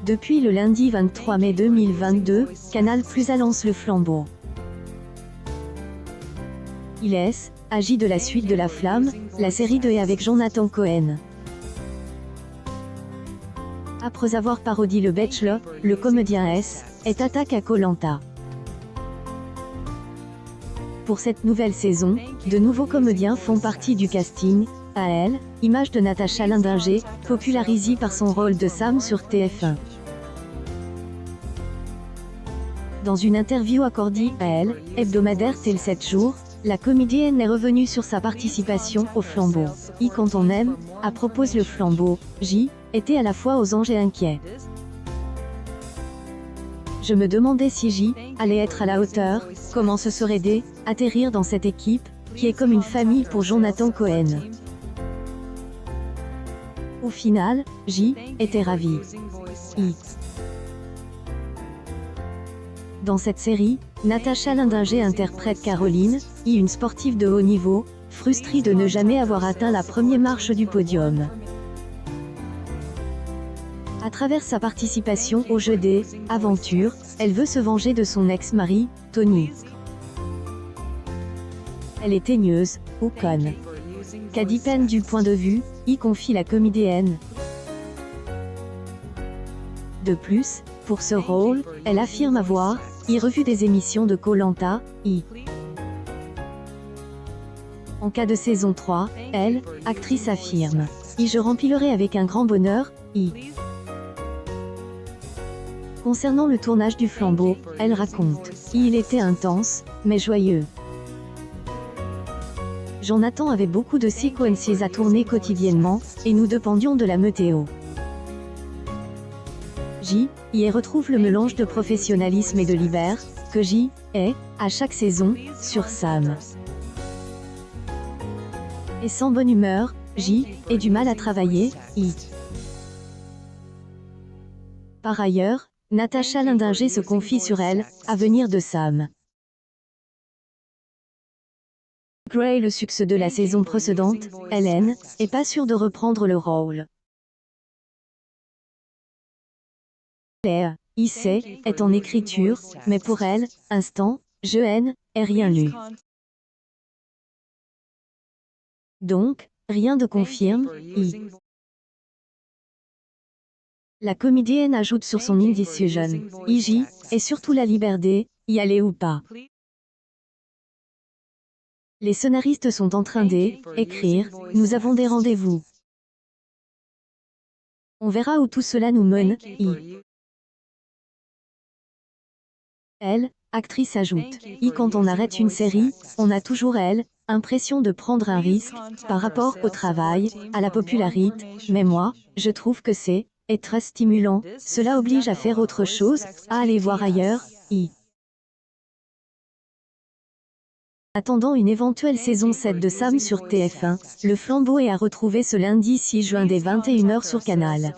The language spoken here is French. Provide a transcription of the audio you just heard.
Depuis le lundi 23 mai 2022, Canal+ annonce Le Flambeau. Il agit de la suite de La Flamme, la série de et avec Jonathan Cohen. Après avoir parodié Le Bachelor, le comédien est attaque à Koh-Lanta. Pour cette nouvelle saison, de nouveaux comédiens font partie du casting. À elle, image de Natacha Lindinger, popularisée par son rôle de Sam sur TF1. Dans une interview accordée à elle, hebdomadaire tel 7 jours, la comédienne est revenue sur sa participation au Flambeau. Quand on aime, propose Le Flambeau, était à la fois aux anges et inquiet. Je me demandais si allait être à la hauteur, comment ce serait d'atterrir dans cette équipe, qui est comme une famille pour Jonathan Cohen. Au final, était ravi. Dans cette série, Natacha Lindinger interprète Caroline, une sportive de haut niveau, frustrée de ne jamais avoir atteint la première marche du podium. À travers sa participation au jeu des aventures, elle veut se venger de son ex-mari, Tony. Elle est teigneuse, ou conne. Qu'à dépend du point de vue, confie la comédienne. De plus, pour ce rôle, elle affirme avoir revu des émissions de Koh-Lanta. En cas de saison 3, elle, actrice affirme « je remplirai avec un grand bonheur, ». Concernant le tournage du Flambeau, elle raconte « il était intense, mais joyeux. Jonathan avait beaucoup de séquences à tourner quotidiennement, et nous dépendions de la météo. Y retrouve le mélange de professionnalisme et de liber, que est, à chaque saison, sur Sam. Et sans bonne humeur, et du mal à travailler, Par ailleurs, Natacha Lindinger se confie sur elle, avenir de Sam. Malgré le succès de la saison précédente, Hélène est pas sûre de reprendre le rôle. Est en écriture, mais pour elle, instant, je n'ai rien lu. Donc, rien de confirme, La comédienne ajoute sur son indecision, et surtout la liberté, y aller ou pas. Les scénaristes sont en train d'écrire, nous avons des rendez-vous. On verra où tout cela nous mène, Elle, actrice ajoute, quand on arrête une série, on a toujours impression de prendre un risque, par rapport au travail, à la popularité, mais moi, je trouve que c'est très stimulant, cela oblige à faire autre chose, à aller voir ailleurs, Attendant une éventuelle saison 7 de Sam sur TF1, Le Flambeau est à retrouver ce lundi 6 juin dès 21h sur Canal.